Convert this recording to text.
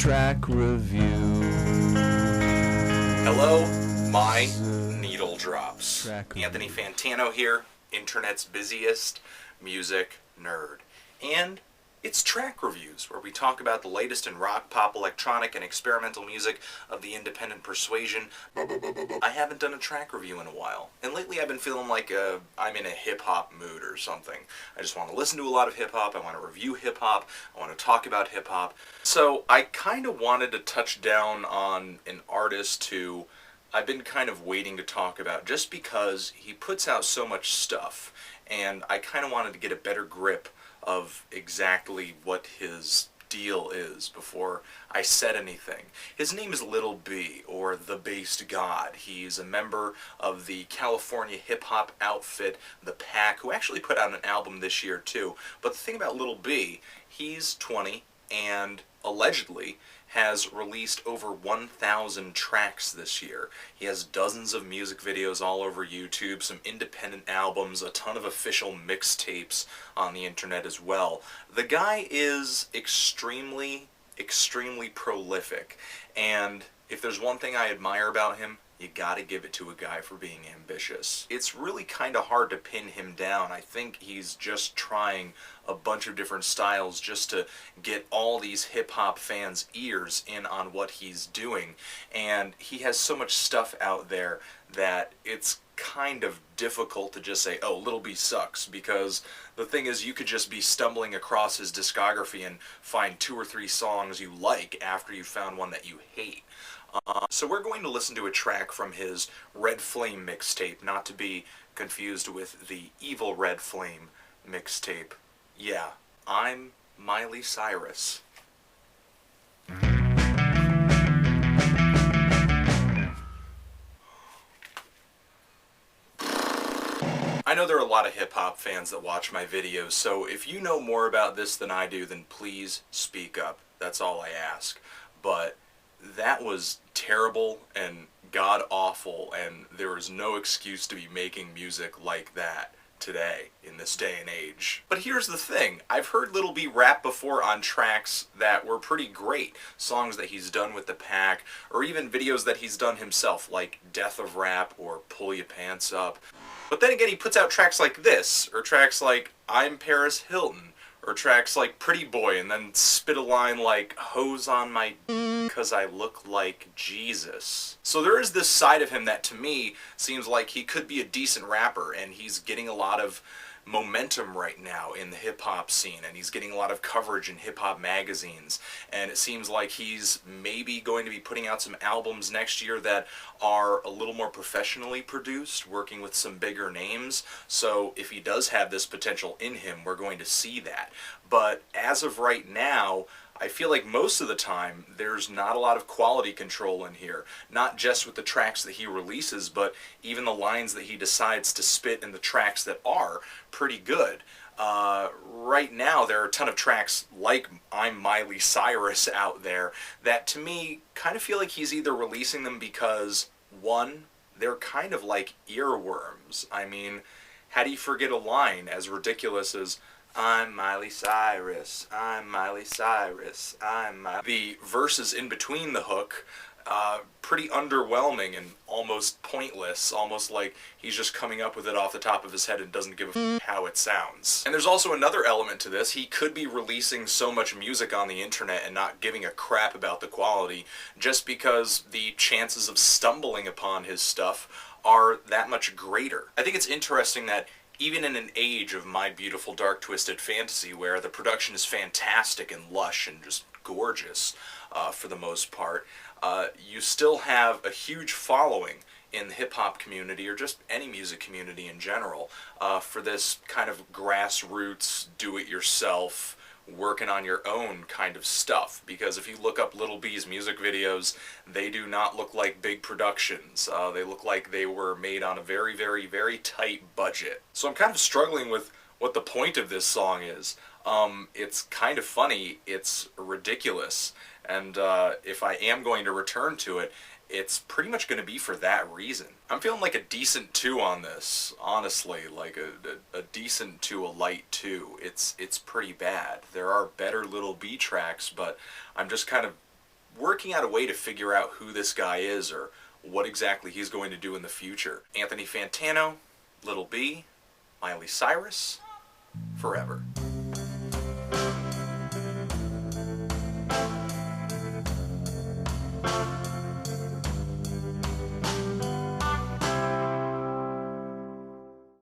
track review. Hello, my needle drops. Anthony Fantano here, internet's busiest music nerd. And it's track reviews, where we talk about the latest in rock, pop, electronic, and experimental music of the independent persuasion. I haven't done a track review in a while, and lately I've been feeling like I'm in a hip-hop mood or something. I just want to listen to a lot of hip-hop, I want to review hip-hop, I want to talk about hip-hop. So I kind of wanted to touch down on an artist who I've been kind of waiting to talk about, just because he puts out so much stuff, and I kind of wanted to get a better grip of exactly what his deal is before I said anything. His name is Lil B, or the Based God. He's a member of the California hip-hop outfit, The Pack, who actually put out an album this year too. But the thing about Lil B, he's 20 and allegedly has released over 1,000 tracks this year. He has dozens of music videos all over YouTube, some independent albums, a ton of official mixtapes on the internet as well. The guy is extremely prolific, and if there's one thing I admire about him, you gotta give it to a guy for being ambitious. It's really kind of hard to pin him down. I think he's just trying a bunch of different styles just to get all these hip-hop fans' ears in on what he's doing. And he has so much stuff out there that it's kind of difficult to just say, oh, Lil B sucks, because the thing is, you could just be stumbling across his discography and find 2 or 3 songs you like after you found one that you hate. So we're going to listen to a track from his Red Flame mixtape, not to be confused with the Evil Red Flame mixtape. Yeah, I'm Miley Cyrus. I know there are a lot of hip-hop fans that watch my videos, so if you know more about this than I do, then please speak up. That's all I ask. But that was terrible and god-awful, and there is no excuse to be making music like that today, in this day and age. But here's the thing, I've heard Lil B rap before on tracks that were pretty great. Songs that he's done with The Pack, or even videos that he's done himself, like Death of Rap or Pull Ya Pants Up. But then again, he puts out tracks like this, or tracks like I'm Paris Hilton, or tracks like Pretty Boy, and then spit a line like, hose on my cause I look like Jesus. So there is this side of him that to me seems like he could be a decent rapper, and he's getting a lot of momentum right now in the hip-hop scene, and he's getting a lot of coverage in hip-hop magazines, and it seems like he's maybe going to be putting out some albums next year that are a little more professionally produced, working with some bigger names. So if he does have this potential in him, we're going to see that. But as of right now, I feel like most of the time there's not a lot of quality control in here. Not just with the tracks that he releases, but even the lines that he decides to spit in the tracks that are pretty good. Right now there are a ton of tracks like I'm Miley Cyrus out there that to me kind of feel like he's either releasing them because, one, they're kind of like earworms. I mean, how do you forget a line as ridiculous as I'm Miley Cyrus, I'm Miley Cyrus, I'm Miley. The verses in between the hook, pretty underwhelming and almost pointless, almost like he's just coming up with it off the top of his head and doesn't give a how it sounds. And there's also another element to this. He could be releasing so much music on the internet and not giving a crap about the quality just because the chances of stumbling upon his stuff are that much greater. I think it's interesting that even in an age of My Beautiful Dark Twisted Fantasy, where the production is fantastic and lush and just gorgeous for the most part, you still have a huge following in the hip-hop community, or just any music community in general, for this kind of grassroots, do-it-yourself, working on your own kind of stuff. Because if you look up Lil B's music videos, they do not look like big productions. They look like they were made on a very tight budget. So I'm kind of struggling with what the point of this song is. It's kind of funny, it's ridiculous, and if I am going to return to it, it's pretty much going to be for that reason. I'm feeling like a decent 2 on this, honestly, like a decent to a light 2. It's pretty bad. There are better Lil B tracks, but I'm just kind of working out a way to figure out who this guy is or what exactly he's going to do in the future. Anthony Fantano, Little B, Miley Cyrus, forever.